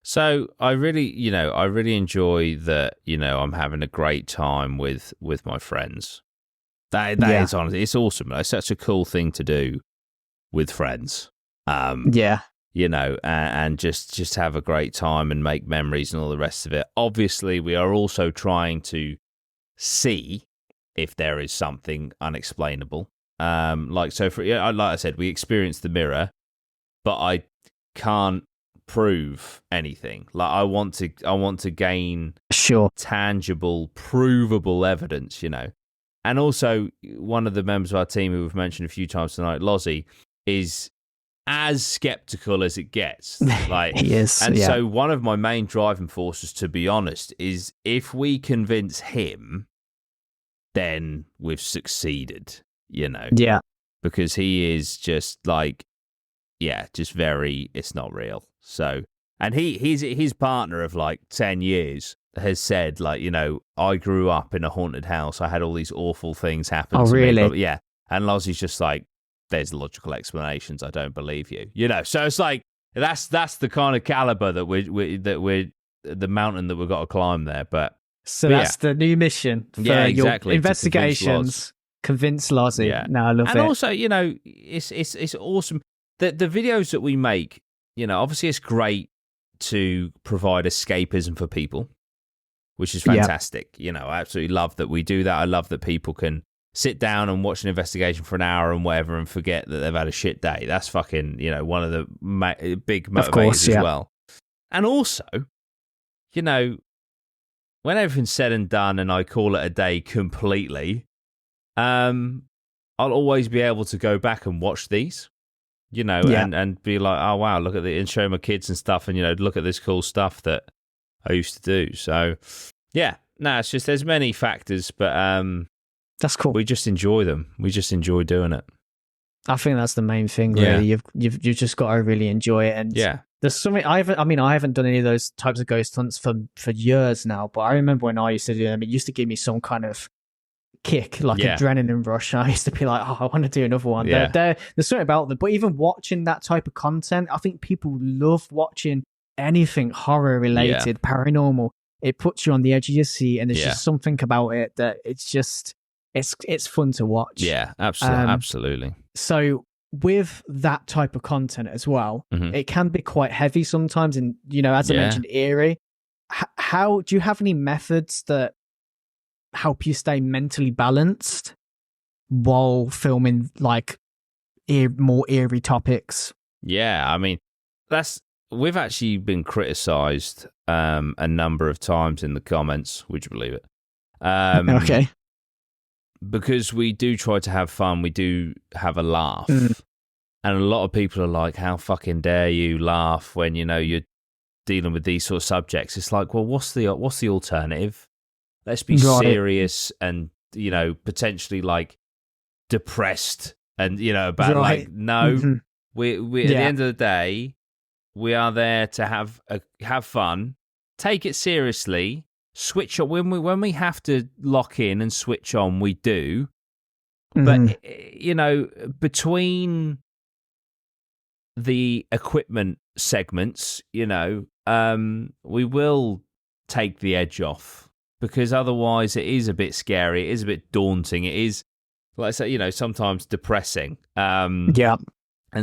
So I really enjoy that, you know, I'm having a great time with my friends. That is honestly, it's awesome. It's such a cool thing to do with friends. You know, and just have a great time and make memories and all the rest of it. Obviously, we are also trying to see if there is something unexplainable. Like I said, we experienced the mirror, but I can't prove anything. Like, I want to gain tangible, provable evidence, you know. And also, one of the members of our team who we've mentioned a few times tonight, Lozzie, is as skeptical as it gets. Like, he is. And so one of my main driving forces, to be honest, is if we convince him, then we've succeeded, you know. Yeah. Because he is just like, just very, it's not real. So, and his partner of like 10 years has said, like, you know, I grew up in a haunted house. I had all these awful things happen to me. But, yeah. And Lozzie's just like, there's logical explanations. I don't believe you. You know, so it's like, that's the kind of caliber that we're the mountain that we've got to climb there. But that's the new mission for your investigations. Convince Lozzie. Yeah. No, I love it. And also, you know, it's awesome. The videos that we make, you know, obviously it's great to provide escapism for people, which is fantastic. You know, I absolutely love that we do that. I love that people can sit down and watch an investigation for an hour and whatever and forget that they've had a shit day. That's fucking, you know, one of the big motivators as well. And also, you know, when everything's said and done and I call it a day completely, I'll always be able to go back and watch these, you know, and be like, oh, wow, look at and show my kids and stuff. And, you know, look at this cool stuff that I used to do. So, yeah, no, it's just, there's many factors, but that's cool. We just enjoy them. We just enjoy doing it. I think that's the main thing, really. Yeah. You've just got to really enjoy it. And there's something I haven't done any of those types of ghost hunts for years now, but I remember when I used to do them, it used to give me some kind of kick, like adrenaline rush. I used to be like, oh, I want to do another one. Yeah. There's something about them. But even watching that type of content, I think people love watching anything horror related, paranormal. It puts you on the edge of your seat, and there's just something about it that it's just it's fun to watch. Yeah, absolutely. So with that type of content as well, it can be quite heavy sometimes. And, you know, as I mentioned, Eerie, how do you have any methods that help you stay mentally balanced while filming like more eerie topics? Yeah, I mean, we've actually been criticized a number of times in the comments. Would you believe it? Okay. Because we do try to have fun, we do have a laugh, And a lot of people are like, how fucking dare you laugh when, you know, you're dealing with these sort of subjects. It's like, well, what's the alternative? Let's be serious and, you know, potentially like depressed and, you know, about like, no, we at the end of the day, we are there to have fun, take it seriously, switch on when we have to lock in and switch on, we do. But, you know, between the equipment segments, you know, we will take the edge off, because otherwise it is a bit scary, it is a bit daunting, it is, like I say, you know, sometimes depressing. And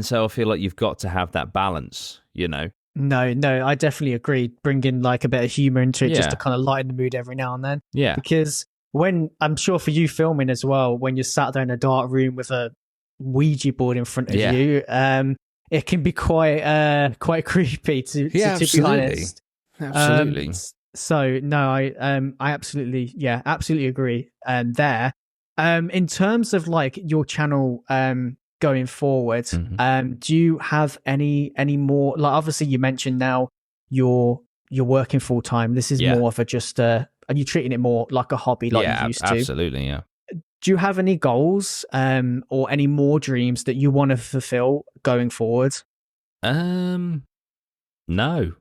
so I feel like you've got to have that balance, you know. No, I definitely agree. Bringing like a bit of humour into it just to kind of lighten the mood every now and then. Yeah. Because when, I'm sure for you filming as well, when you're sat there in a dark room with a Ouija board in front of you, it can be quite creepy to be honest. Absolutely. So no, I absolutely agree. There, in terms of like your channel, going forward, do you have any more? Like, obviously, you mentioned now you're working full time. This is more of a just are you treating it more like a hobby, like you used to? Absolutely, yeah. Do you have any goals, or any more dreams that you want to fulfill going forward? No. No.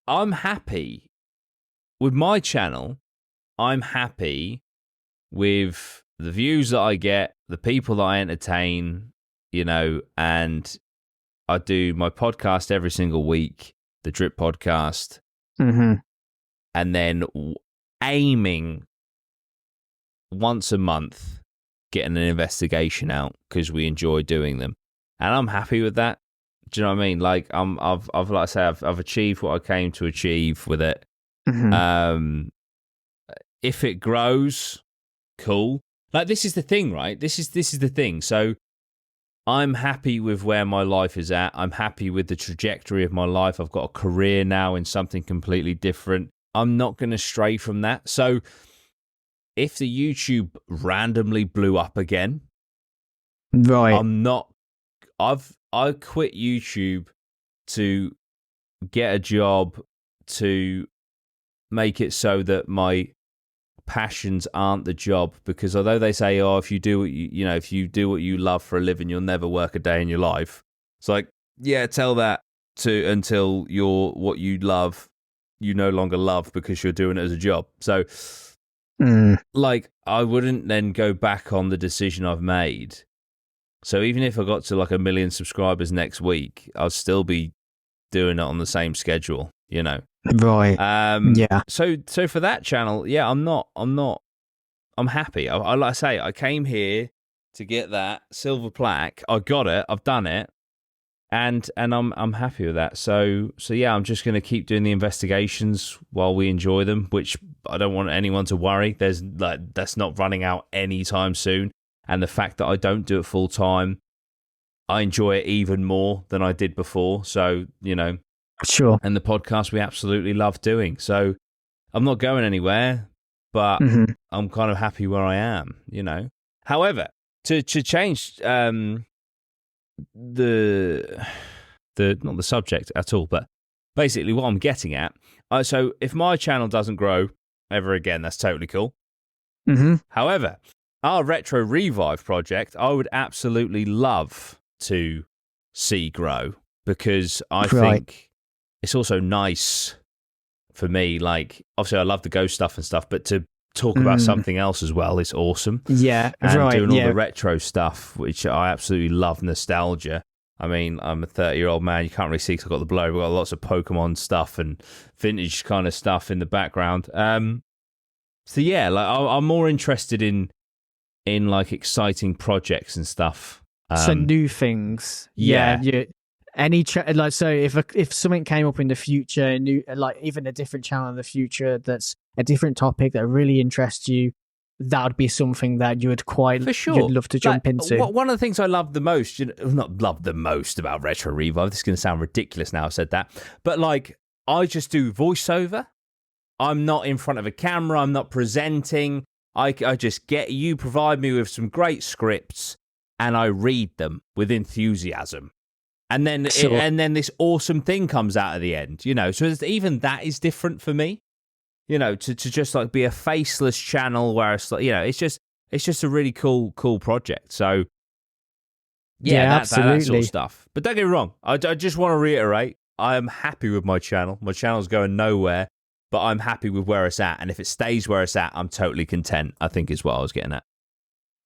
I'm happy with my channel. I'm happy with the views that I get, the people that I entertain, you know, and I do my podcast every single week, the Drip podcast, and then aiming once a month, getting an investigation out because we enjoy doing them, and I'm happy with that. Do you know what I mean? Like I've like I say, I've achieved what I came to achieve with it. If it grows, cool. Like, this is the thing, right? This is the thing. So I'm happy with where my life is at. I'm happy with the trajectory of my life. I've got a career now in something completely different. I'm not going to stray from that. So if the YouTube randomly blew up again, right, I quit YouTube to get a job to make it so that my passions aren't the job, because although they say, oh, if you do what if you do what you love for a living, you'll never work a day in your life. It's like, yeah, tell that to until you're what you love, you no longer love because you're doing it as a job. So like, I wouldn't then go back on the decision I've made. So even if I got to like 1 million subscribers next week, I'll still be doing it on the same schedule, you know. Right. So for that channel, I'm happy. I like I say, I came here to get that silver plaque. I got it. I've done it, and I'm happy with that. So yeah, I'm just going to keep doing the investigations while we enjoy them, which I don't want anyone to worry. There's like, that's not running out anytime soon. And the fact that I don't do it full time, I enjoy it even more than I did before. So, you know. Sure. And the podcast we absolutely love doing. So I'm not going anywhere, but I'm kind of happy where I am, you know. However, to change the not the subject at all, but basically what I'm getting at. So if my channel doesn't grow ever again, that's totally cool. However, our Retro Revive project, I would absolutely love to see grow, because I think it's also nice for me. Like, obviously, I love the ghost stuff and stuff, but to talk about something else as well is awesome. Yeah, and doing all the retro stuff, which I absolutely love, nostalgia. I mean, I'm a 30-year-old man. You can't really see because I've got the blow. We've got lots of Pokemon stuff and vintage kind of stuff in the background. So yeah, like I'm more interested in like exciting projects and stuff. So new things. Yeah. Any like, so if something came up in the future, new, like even a different channel in the future that's a different topic that really interests you, that would be something that you would for sure. You'd love to jump into. One of the things I love the most, not love the most about Retro Revive, this is going to sound ridiculous now I've said that, but like, I just do voiceover. I'm not in front of a camera. I'm not presenting. I just get you provide me with some great scripts, and I read them with enthusiasm, and then this awesome thing comes out at the end. So even that is different for me. To just like be a faceless channel where it's like, it's just a really cool project. So that sort of stuff. But don't get me wrong, I just want to reiterate, I am happy with my channel. My channel's going nowhere, but I'm happy with where it's at. And if it stays where it's at, I'm totally content, I think is what I was getting at.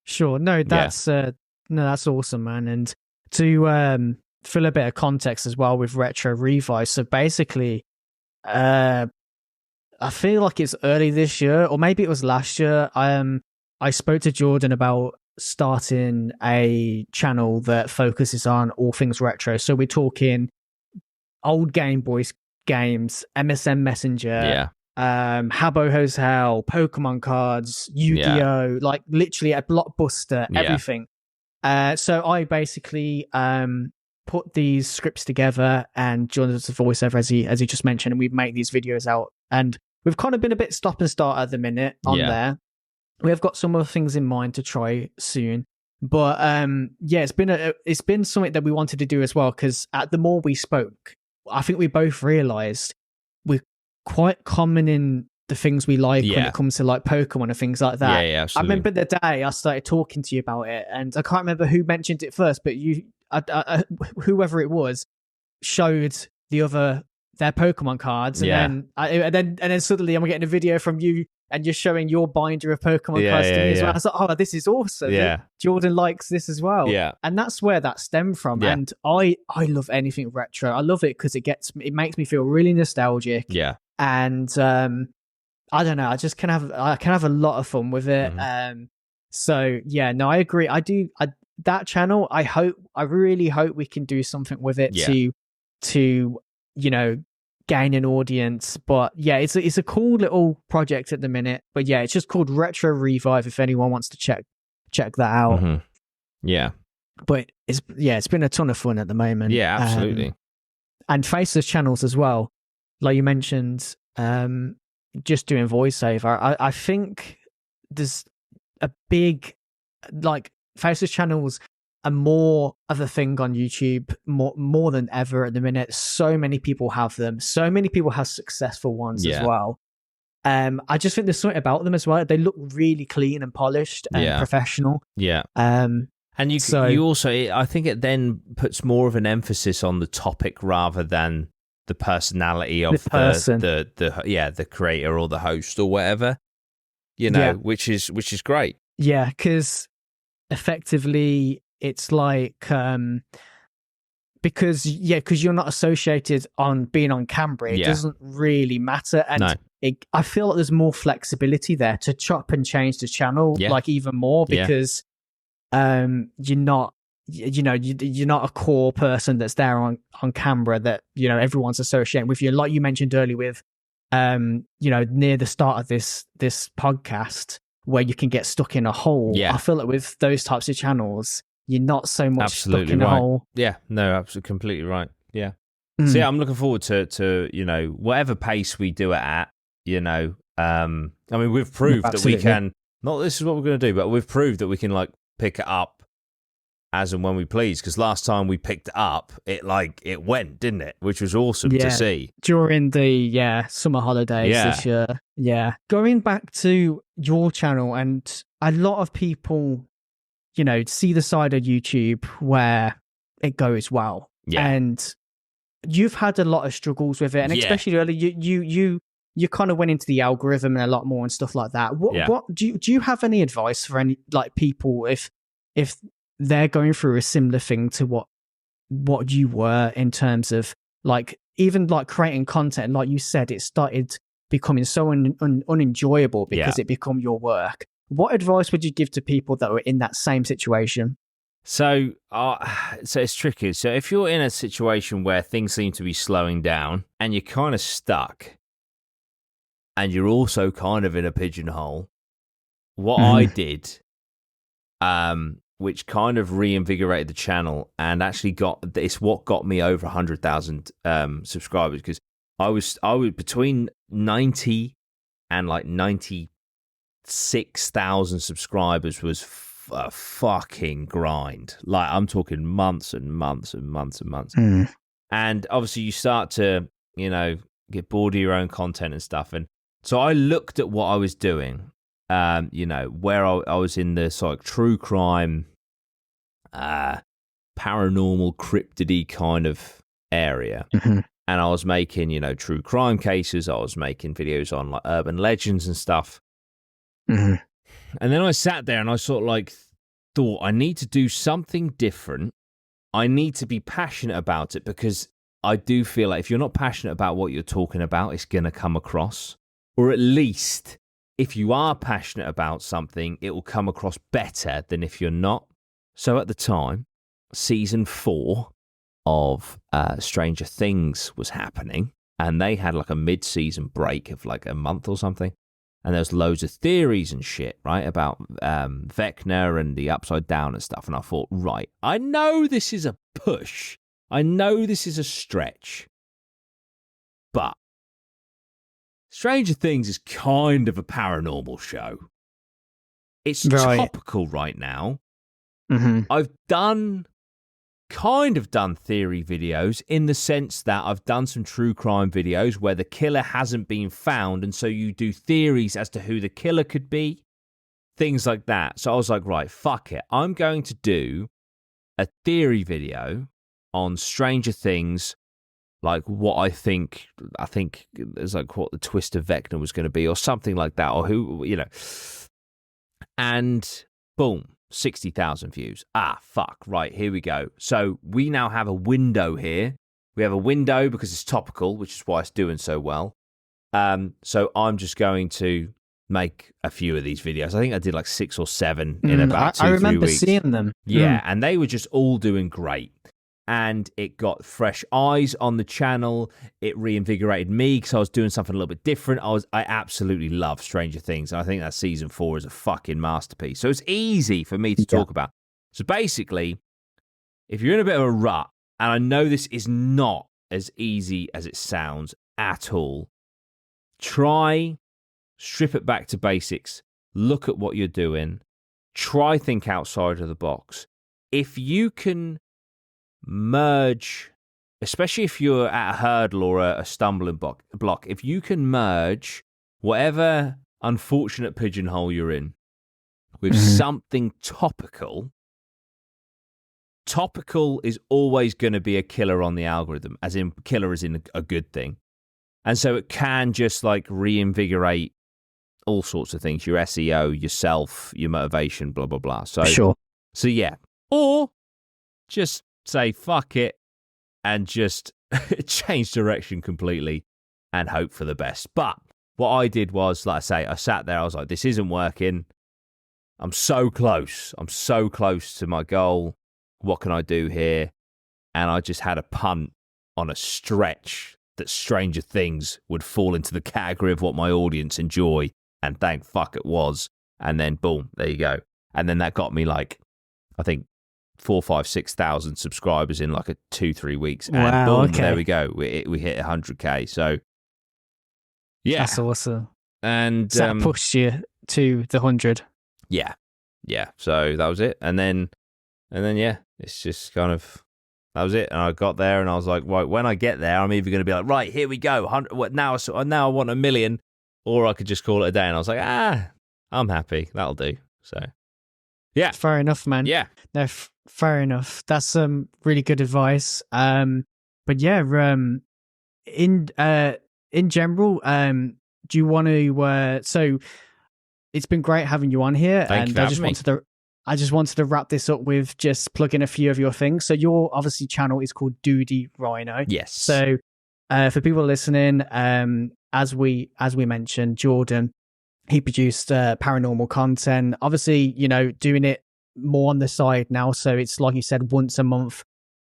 Sure. No, that's that's awesome, man. And to fill a bit of context as well with Retro Revive. So basically, I feel like it's early this year, or maybe it was last year. I spoke to Jordan about starting a channel that focuses on all things retro. So we're talking old Game Boy games, MSN Messenger, Habbo Hotel, Pokemon cards, Yu-Gi-Oh, like literally a blockbuster, everything. So I basically put these scripts together, and Jordan's the voiceover, as he just mentioned, and we make these videos out. And we've kind of been a bit stop and start at the minute on there. We have got some other things in mind to try soon. But it's been something that we wanted to do as well, because the more we spoke, I think we both realised we're quite common in the things we like when it comes to like Pokemon and things like that. Yeah, absolutely. I remember the day I started talking to you about it, and I can't remember who mentioned it first, but whoever it was showed their Pokemon cards, and then suddenly I'm getting a video from you, and you're showing your binder of Pokemon cards to me as well. I was like, oh, this is awesome. Yeah. Jordan likes this as well. Yeah. And that's where that stemmed from. Yeah. And I love anything retro. I love it because it makes me feel really nostalgic. Yeah. And I don't know, I can have a lot of fun with it. Mm-hmm. So yeah, no, I agree. That channel, I really hope we can do something with it to gain an audience. But yeah, it's a cool little project at the minute. But yeah, it's just called Retro Revive if anyone wants to check that out. Mm-hmm. Yeah. But it's been a ton of fun at the moment. Yeah, absolutely. And faceless channels as well. Like you mentioned, just doing voiceover. I think there's a big, like, faceless channels are more of a thing on YouTube more than ever at the minute. So many people have them. So many people have successful ones as well. I just think there's something about them as well. They look really clean and polished and professional. Yeah. And you also, I think it then puts more of an emphasis on the topic rather than the personality of the person, the creator or the host or whatever, which is great. Yeah, because effectively it's like because you're not associated on being on camera, it doesn't really matter, and I feel like there's more flexibility there to chop and change the channel like even more, because you're not a core person that's there on camera that everyone's associating with you, like you mentioned earlier with near the start of this podcast where you can get stuck in a hole. I feel like with those types of channels you're not so much stuck in a hole. Absolutely completely right. So I'm looking forward to whatever pace we do it at. I mean, we've proved that we can, not this is what we're going to do, but we've proved that we can like pick it up as and when we please, because last time we picked it up, it went, didn't it? Which was awesome to see. During the summer holidays this year. Yeah. Going back to your channel, and a lot of people, see the side of YouTube where it goes well. Yeah. And you've had a lot of struggles with it, and especially early, you kind of went into the algorithm and a lot more and stuff like that. What do you have any advice for any like people if they're going through a similar thing to what you were, in terms of like even like creating content? Like you said, it started becoming so unenjoyable because it became your work. What advice would you give to people that were in that same situation? So it's tricky. So if you're in a situation where things seem to be slowing down and you're kind of stuck and you're also kind of in a pigeonhole, what I did, which kind of reinvigorated the channel and actually it's what got me over 100,000 subscribers, because I was between 90 and like 92 6,000 subscribers was a fucking grind. Like, I'm talking months and months and months and months. And obviously you start to, get bored of your own content and stuff. And so I looked at what I was doing, where I was in the sort of true crime, paranormal, cryptidy kind of area. And I was making, true crime cases. I was making videos on like urban legends and stuff. And then I sat there and I sort of like thought, I need to do something different. I need to be passionate about it, because I do feel like if you're not passionate about what you're talking about, it's going to come across. Or at least if you are passionate about something, it will come across better than if you're not. So at the time, season 4 of Stranger Things was happening, and they had like a mid-season break of like a month or something. And there's loads of theories and shit, right, about Vecna and the Upside Down and stuff. And I thought, right, I know this is a push. I know this is a stretch. But Stranger Things is kind of a paranormal show. It's topical right now. I've kind of done theory videos in the sense that I've done some true crime videos where the killer hasn't been found, and so you do theories as to who the killer could be, things like that. So I was like, right, fuck it. I'm going to do a theory video on Stranger Things, like what I think is like what the twist of Vecna was going to be or something like that, or who, and boom. 60,000 views. Fuck. Right, here we go. So we now have a window here. We have a window because it's topical, which is why it's doing so well. So I'm just going to make a few of these videos. I think I did like 6 or 7 in about 2-3 weeks. I remember seeing them. Yeah, and they were just all doing great. And it got fresh eyes on the channel. It reinvigorated me because I was doing something a little bit different. I absolutely love Stranger Things. And I think that season 4 is a fucking masterpiece. So it's easy for me to talk about. So basically, if you're in a bit of a rut, and I know this is not as easy as it sounds at all, try, strip it back to basics, look at what you're doing, try think outside of the box. If you can merge, especially if you're at a hurdle or a stumbling block, if you can merge whatever unfortunate pigeonhole you're in with something topical is always going to be a killer on the algorithm, as in killer is in a good thing. And so it can just like reinvigorate all sorts of things, your SEO, yourself, your motivation, blah, blah, blah. So, So yeah. Or just say fuck it and just change direction completely and hope for the best. But what I did was, like I say, I sat there, I was like, this isn't working. I'm so close to my goal. What can I do here? And I just had a punt on a stretch that Stranger Things would fall into the category of what my audience enjoy, and thank fuck it was. And then boom, there you go. And then that got me like, I think 4, 5, 6,000 subscribers in like 2-3 weeks, and boom, there we go. We hit 100k. So yeah, that's awesome. And so that pushed you to the 100. Yeah. So that was it, and then yeah, it's just kind of that was it. And I got there, and I was like, right, when I get there, I'm either going to be like, right, here we go, 100. What now? Now I want 1 million, or I could just call it a day. And I was like, I'm happy. That'll do. So. Yeah. Fair enough, man. Yeah. No, fair enough. That's some really good advice. But yeah, in general, do you want to? So it's been great having you on here, Thank you for having me. I just wanted to wrap this up with just plugging a few of your things. So your obviously channel is called Dudey Rhino. Yes. So for people listening, as we mentioned, Jordan, he produced paranormal content, obviously, doing it more on the side now. So it's like you said, once a month.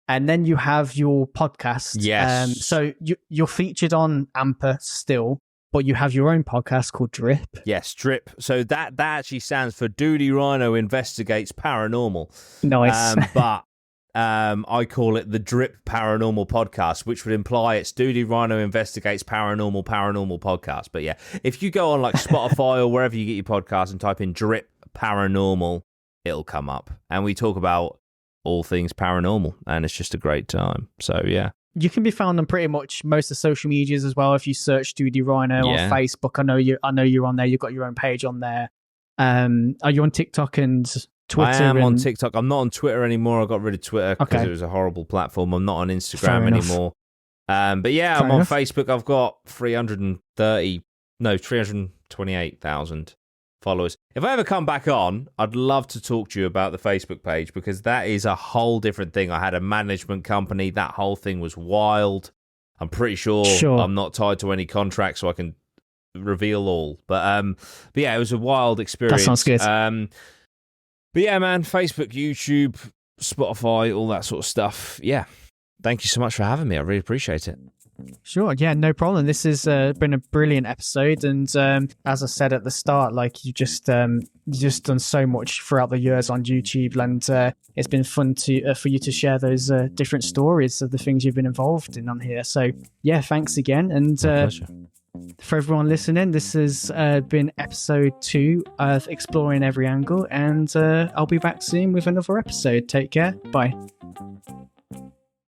And then you have your podcast. Yes. So you're featured on APMA still, but you have your own podcast called DRIP. Yes, DRIP. So that actually stands for Dudey Rhino Investigates Paranormal. Nice. But I call it the Drip Paranormal Podcast, which would imply it's Dudey Rhino Investigates Paranormal Podcast. But yeah, if you go on like Spotify or wherever you get your podcasts and type in Drip Paranormal, it'll come up. And we talk about all things paranormal, and it's just a great time. So yeah. You can be found on pretty much most of the social medias as well. If you search Dudey Rhino on Facebook, I know you're on there. You've got your own page on there. Are you on TikTok and Twitter? I am on TikTok. I'm not on Twitter ananymore. I got rid of Twitter because it was a horrible platform. I'm not on Instagram anymore. But yeah, I'm on Facebook. I've got 328,000 followers. If I ever come back on, I'd love to talk to you about the Facebook page, because that is a whole different thing. I had a management company. That whole thing was wild. I'm pretty sure I'm not tied to any contract, so I can reveal all. But yeah, it was a wild experience. That sounds good. But yeah, man, Facebook, YouTube, Spotify, all that sort of stuff. Yeah. Thank you so much for having me. I really appreciate it. Sure, yeah, no problem. This has been a brilliant episode, and as I said at the start, like you just done so much throughout the years on YouTube, and it's been fun to for you to share those different stories of the things you've been involved in on here. So yeah, thanks again, and for everyone listening, this has been episode 2 of Exploring Every Angle, and I'll be back soon with another episode. Take care, bye.